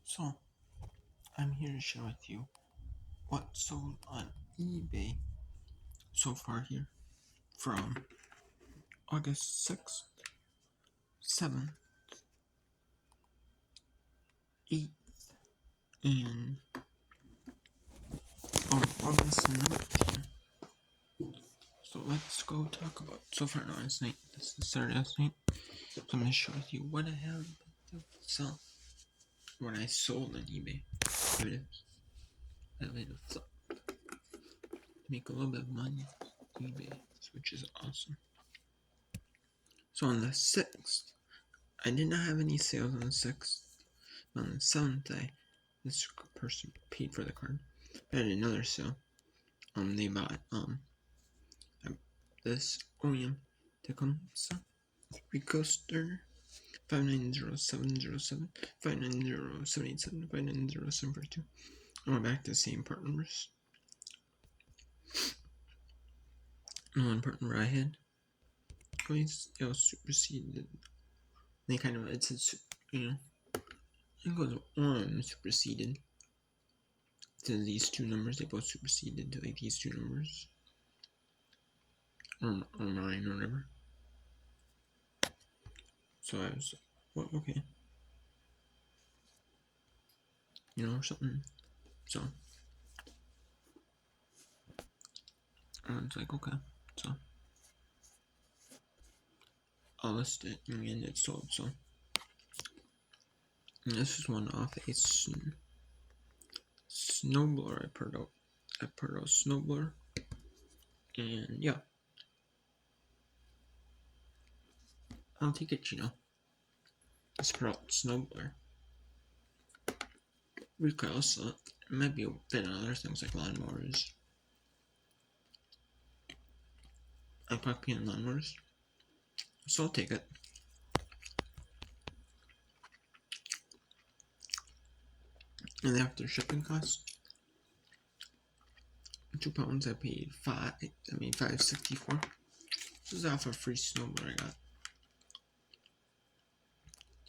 So, I'm here to share with you what sold on eBay so far here from August 6th, 7th, 8th, and August 19th. So let's go talk about so far last night. This is Saturday last night. So I'm going to share with you what I have to sell, what I sold on eBay. Here it is. I made a flip to make a little bit of money on eBay, which is awesome. So on the 6th, I did not have any sales on the 6th. On the 7th, this person paid for the card. I had another sale. They bought this OEM Tecumseh 3-coaster 590707, 590787, 590742. I went back to the same part numbers. The one part number I had always superseded. They kind of, it says, I think it was one superseded to these two numbers. They both superseded to like these two numbers. Or 9 or whatever. So I was like, well, okay. Or something. So I was like, okay. So I'll list it and it's sold. So and this is one off a snowblower I put out snowblower. And yeah. I'll take it, It's put out snowblower. Regardless, it might be a bit on other things like lawnmowers. I copy on lawnmowers. So I'll take it. And after shipping costs, 2 pounds I paid $5.64. This is off a free snowblower I got to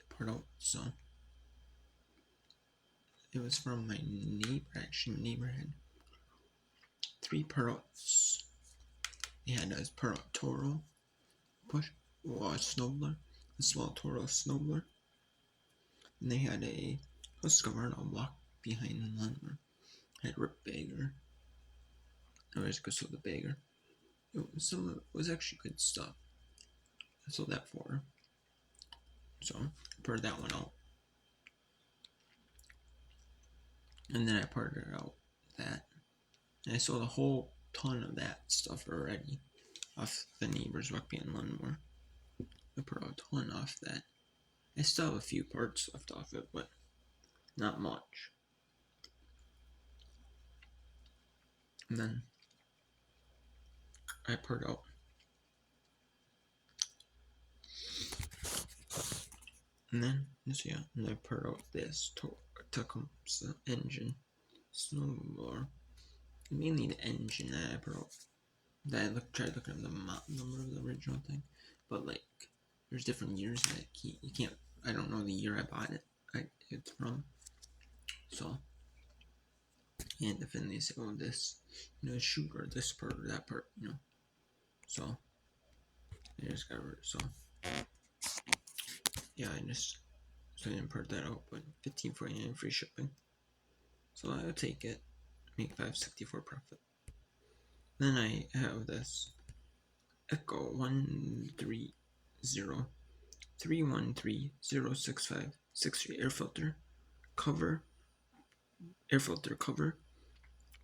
put out, so it was from my neighborhood. 3 Perrots. They had a Perrot Toro snowblower, a small Toro snowblower, and they had a Husqvarna block behind the lawnmower. Had Rip Bagger. I always go sell the Bagger. It was actually good stuff. I sold that for. So I poured that one out. And then I parted out that. And I sold a whole ton of that stuff already off the neighbor's Rugby lawnmower. I put a ton off that. I still have a few parts left off it, but not much. And then I poured out and I poured out this Tecumseh engine snowblower. Mainly the engine that I poured out. Tried looking at the number of the original thing, but like there's different years that you can't. I don't know the year I bought it. It's from. So and if they say, oh, this, shoot or this part or that part, So I just got rid. So yeah, I didn't part that out, but $15.49 free shipping. So I'll take it, make $5.64 profit. Then I have this Echo 130-313-065-63 air filter cover,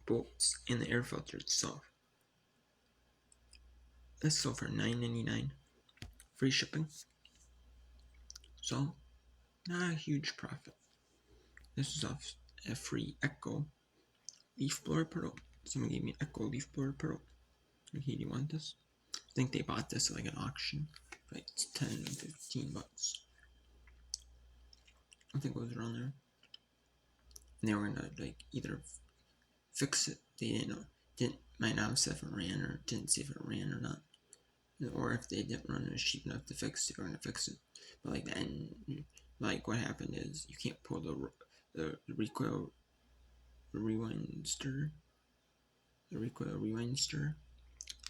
bolts, and the air filter itself. That's sold for $9.99 free shipping. So not a huge profit. This is off a free Echo leaf blower Pro. Someone gave me an Echo leaf blower Pro. Hey, do you want this? I think they bought this at like an auction. Right, it's $10-15. I think it was around there. And they were gonna like either fix it. They might not have said if it ran or didn't see if it ran or not. Or if they didn't run it cheap enough to fix it, they were gonna fix it. But like what happened is you can't pull the recoil rewindster,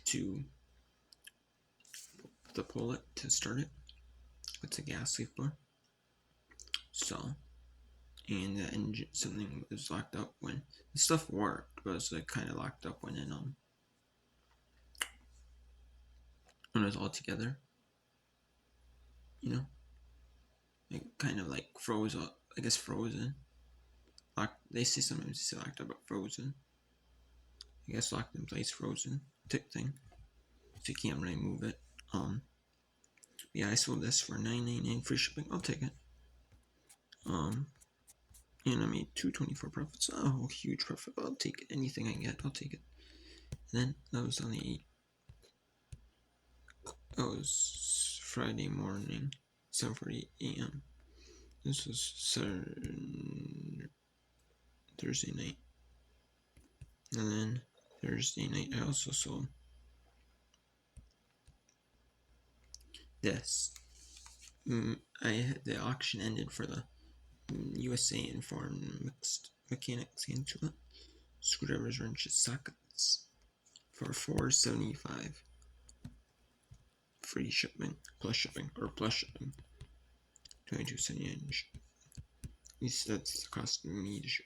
to the pull it to start it. It's a gas leaf blower. So, and the engine, something was locked up when the stuff worked, but it was like kind of locked up when it was all together. You know, it kind of like froze up. I guess frozen. They say sometimes they say locked up, but frozen. I guess locked in place, frozen type thing. So you can't really move it. Yeah, I sold this for $9.99 free shipping. I'll take it. And I made $2.24 profits. Oh, huge profit. I'll take it. Anything I get, I'll take it. And then that was was Friday morning, 7:40 a.m. This was Thursday night. And then Thursday night, I also sold this. The auction ended for the USA Informed Mixed Mechanics hand tool, screwdrivers, wrenches, sockets for $4.75. Free shipping, plus shipping, 22.79. At least that's the cost of me to ship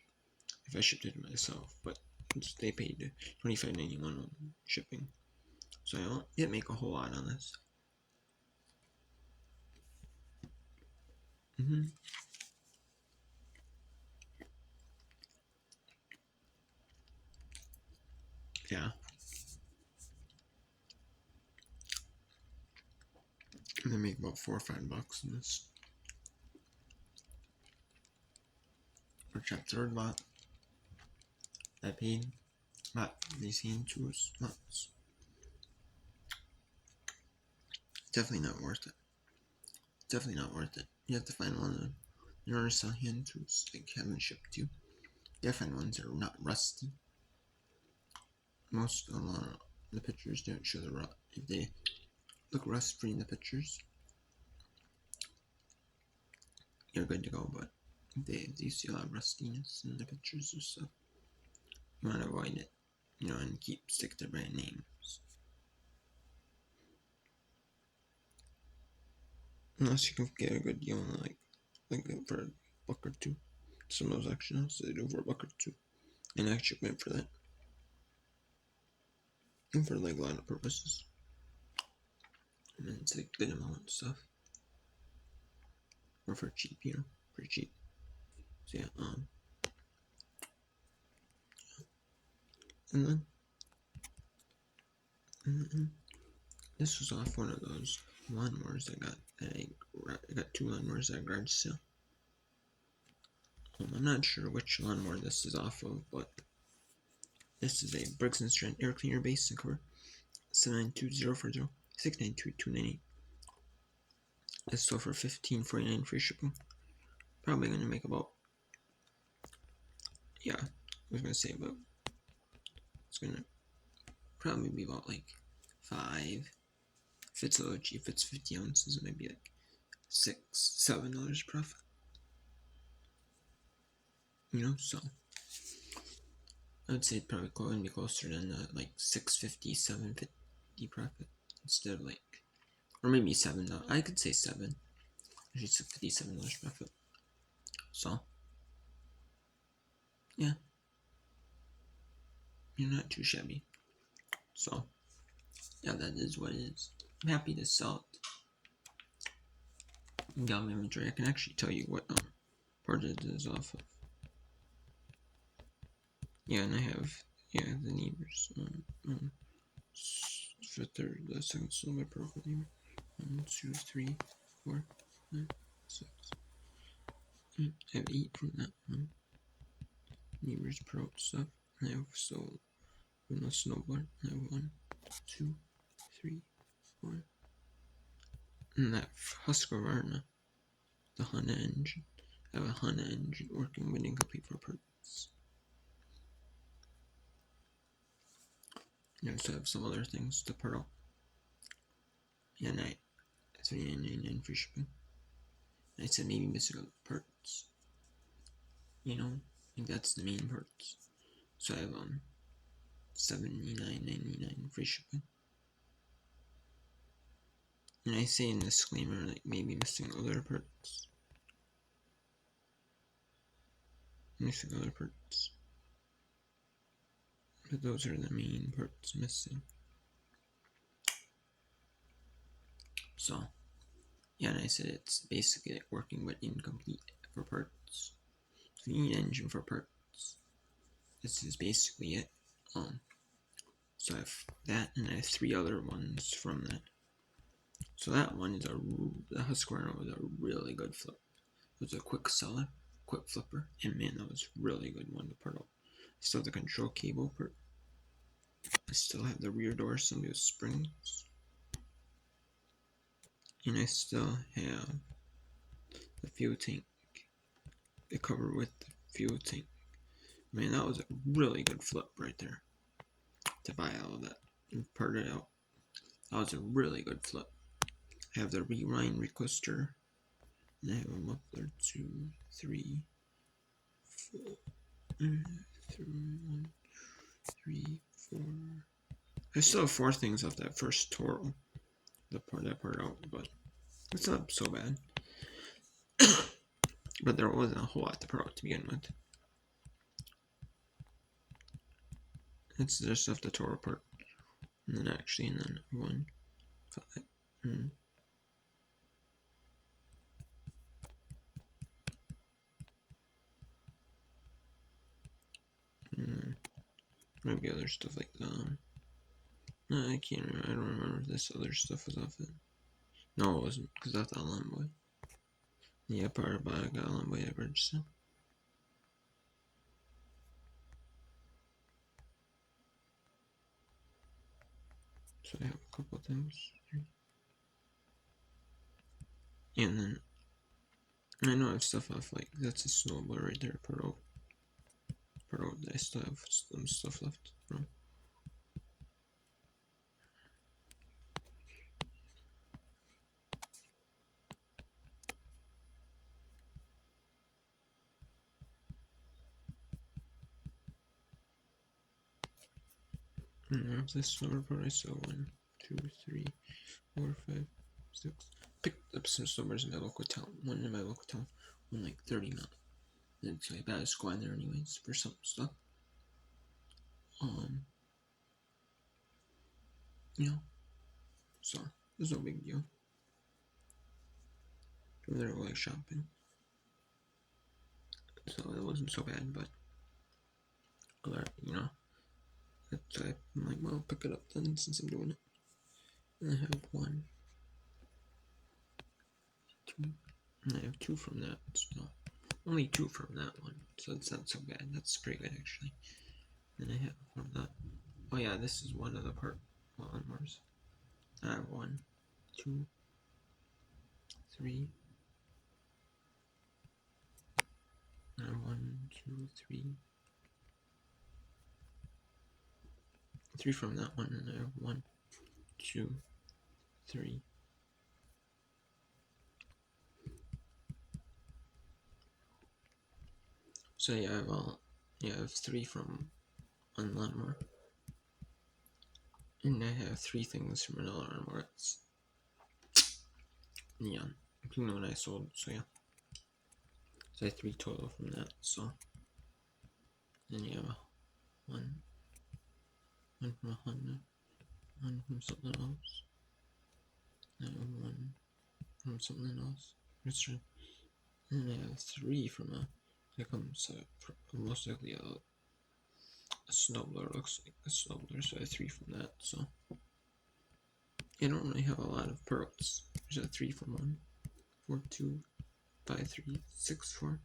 if I shipped it myself, but they paid $25.91 on shipping, so I didn't make a whole lot on this. Yeah. And they make about $4 or $5 in this. For that third lot, I paid about these hand tools lots. Definitely not worth it. Definitely not worth it. You have to find one in order to sell hand tools they haven't shipped to. You have to find ones that are not rusty. Most the pictures don't show the rust. If they look rust free in the pictures, you're good to go. But if you see a lot of rustiness in the pictures or stuff, you want to avoid it. And stick to brand names. Unless you can get a good deal on like for a buck or two. Some of those auctions they do for a buck or two. And I actually went for that. And for like a lot of purposes. And then it's like good amount of stuff. Or for cheap, pretty cheap. So yeah, and then this was off one of those lawnmowers I got. I got two lawnmowers at a garage sale. I'm not sure which lawnmower this is off of, but this is a Briggs & Stratton air cleaner base and cover 792-040 692-298. This sold for $15.49 free shipping. Probably gonna make about, yeah, I was gonna say about, it's gonna probably be about like 5. If it's a little cheap, if it's 50 ounces, it might be like $6-7 profit. So I would say it's probably going to be closer than like $6.50, $7.50 profit instead of like, or maybe $7. I could say 7. Actually, $6.57 profit. So yeah, you're not too shabby. So yeah, that is what it is. I'm happy to sell it. Got my inventory. I can actually tell you what part it is off of. Yeah, and I have the neighbors. The second silver purple neighbor. 1, 2, 3, 4, 5, 6. I have 8 from that one. Neighbors pro stuff. I have sold from the snowboard. I have 1, 2, 3, 4. And that Husqvarna, the Honda engine. I have a Honda engine working, waiting complete for purpose. I also have some other things to pearl. And I $3.99 free shipping. I said maybe missing other parts. you know, like that's the main parts. So I have $79.99 free shipping. And I say in the disclaimer, like maybe missing other parts. But those are the main parts missing. So, yeah, and I said it's basically like working but incomplete for parts. So you need an engine for parts. This is basically it. So I have that, and I have 3 other ones from that. So that one is the Husqvarna was a really good flip. It was a quick flipper, and man, that was a really good one to put out. I still have the control cable part. I still have the rear door assembly with springs. And I still have the fuel tank, the cover with the fuel tank. Man, that was a really good flip right there. To buy all of that and part it out. That was a really good flip. I have the rewind requester. And I have a muffler 2, 3, 4, 1, 3, 4. I still have 4 things off that first Toro. That part out, but it's not so bad. But there wasn't a whole lot to put out to begin with. It's just off the Toro part. And then 1, 5. Maybe other stuff like that. No, I can't remember. I don't remember if this other stuff was off it. No, it wasn't, because that's Allen Boy. Yeah, part of I got Allen Boy average, so. So I have a couple of things. And then I know I have stuff off, like that's a snowblower right there. Part out. I still have some stuff left from. And there's this snowblower. I saw 1, 2, 3, 4, 5, 6. Picked up some snowblowers in my local town. One in my local town, one like 30 miles. And so I gotta just go in there anyways for some stuff. You know, so there's no big deal. They're like shopping, so it wasn't so bad. But you know, so I'm like, well, pick it up then since I'm doing it. And I have 1, 2, and I have 2 from that. So only 2 from that one, so it's not so bad. That's pretty good actually. Then I have from that. Oh yeah, this is one of the lawnmowers. I have 1, 2, 3. I have 1, 2, 3. 3 from that one, and I have 1, 2, 3. So yeah, I have 3 from one lawnmower. And I have 3 things from another lawnmower. Yeah, including the one I sold, so yeah. So I have 3 total from that, so. Then you have 1 from a Honda, 1 from something else, and 1 from something else. And then I have 3 from most likely a snowblower. Looks like a snowblower, so I have 3 from that, so. I don't really have a lot of pearls. There's a 3 from 1, 4, 2, 5, 3, 6, 4.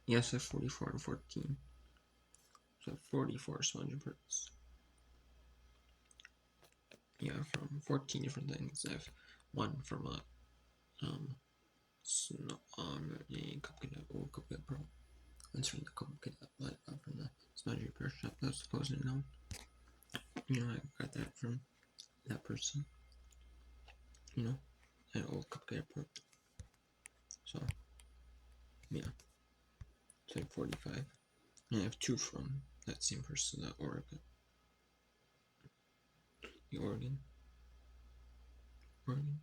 Yes, I have 44 and 14. So 44 smudge parts. Yeah, from 14 different things. I have one from a old Cupcake Pro. That's from the Cupcake that I got from the smudge repair shop. That's closing down. You know, I got that from that person. You know, an old Cupcake Pro. So, yeah, it's like 45. And I have two from that same person, the Oregon. The Oregon. Oregon.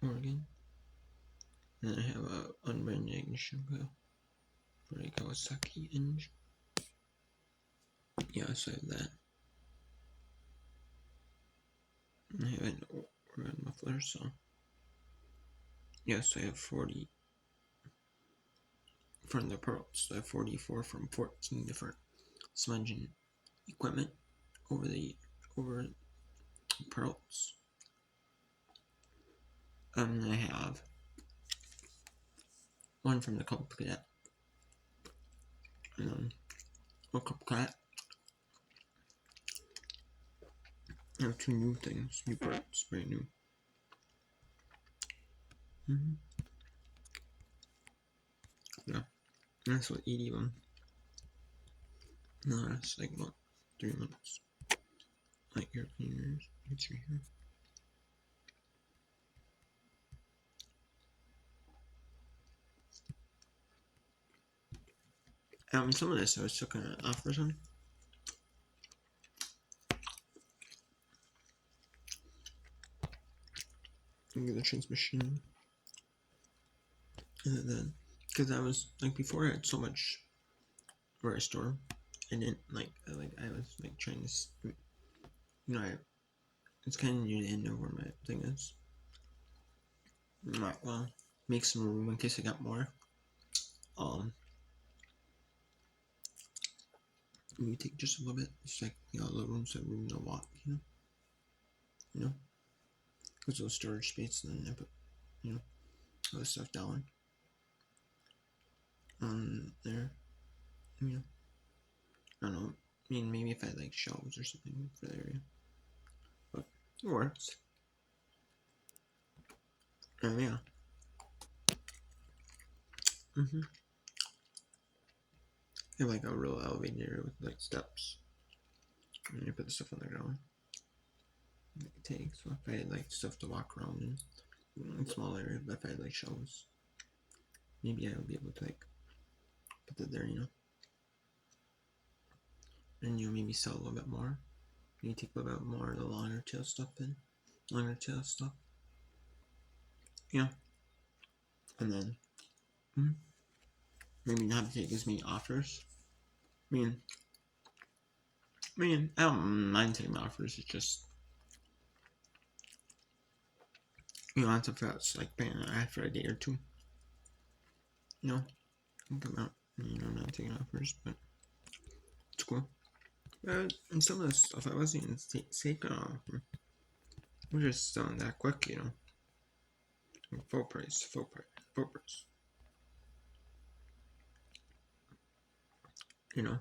Oregon. And then I have a unbranded ignition coil for a Kawasaki engine. Yeah, so I have that. And I have an Oregon muffler, so yes, I have 40 from the pearls. So I have 44 from 14 different smudging equipment over pearls. And I have one from the Cupcake. And then a Cupcake. I have two new things, new parts, brand new. Yeah, that's what 80 of them. No, that's like what, 3 months. Like air cleaners, it's right here. Some of this I was took off for some. The transmission, and then because I was like before I had so much where I store, and then I was like trying to, you know, it's kind of near the end of where my thing is. I'm like, well, make some room in case I got more. You take just a little bit, it's like, you know, a little room, so room to walk, you know, because those storage space, and then I put, you know, all the stuff down on there, you know. I don't know. I mean, maybe if I had like shelves or something for the area, but it works. Yeah. I have like a real elevator with like steps, and you put the stuff on the ground. Like tanks. So if I had like stuff to walk around in small areas, but if I had like shelves, maybe I would be able to like put it there, you know. And you know, maybe sell a little bit more. Maybe take a little bit more of the longer tail stuff in. Longer tail stuff. Yeah. And then maybe not take as many offers. I don't mind taking offers, it's just, you know, that's if that's like paying after a day or two. You know, come out, you know, not taking offers, but it's cool. And some of the stuff I wasn't even taking offer. We're just selling that quick, you know. Full price, full price, full price. You know.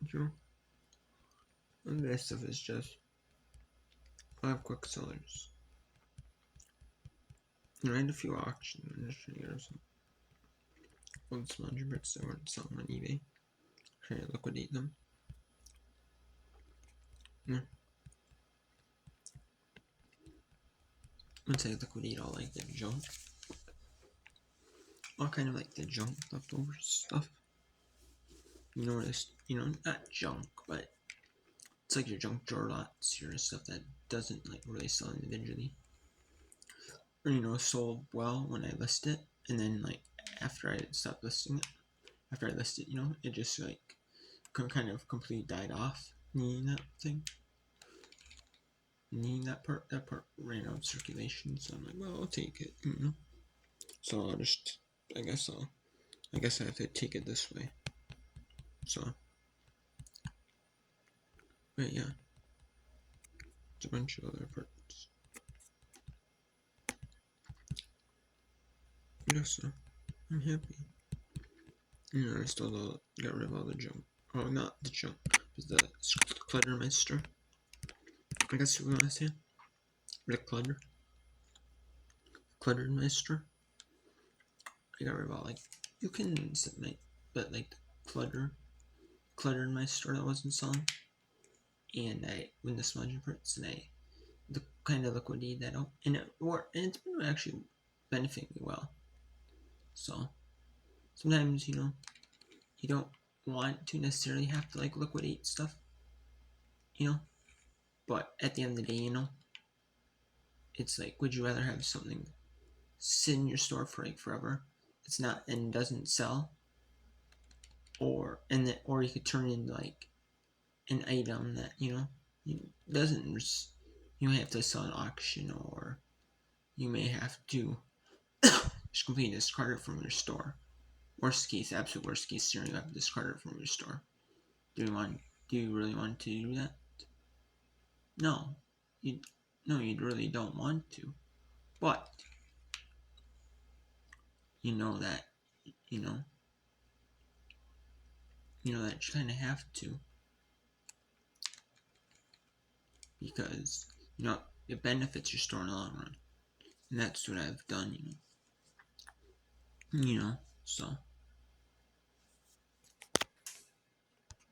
Sure. And the rest of it's just I have quick sellers. You know, I had a few auctions initially or some old smudge bricks that weren't selling on eBay. Trying to liquidate them. Yeah. Once I liquidate all like the junk, all kind of like the junk leftover stuff. You know, not junk, but it's like your junk drawer lots, your stuff that doesn't like really sell individually, or you know, sold well when I list it, and then like after I stopped listing it, after I list it, you know, it just like kind of completely died off. Needing that part ran out of circulation. So I'm like, well, I'll take it, you know. So I guess I have to take it this way. So, but yeah. a bunch of other parts. Yes, so I'm happy. I still got rid of all the junk. Oh, not the junk, but the Cluttermeister. I guess you want to say the Cluttermeister. I got rid of all, like, you can submit, but like the Cluttermeister that wasn't selling. And when the smudging parts, and the kind of liquidy that and it's been actually benefiting me well. So sometimes you don't want to necessarily have to like liquidate stuff, but at the end of the day, it's like, would you rather have something sit in your store for like forever, it's not and doesn't sell, or you could turn it into like an item that doesn't you may have to sell an auction, or you may have to just completely discard it from your store. Worst case, absolute worst case scenario, you have to discard it from your store. Do you really want to do that? No, you really don't want to. But you know that you know that you kind of have to, because it benefits your store in the long run, and that's what I've done. So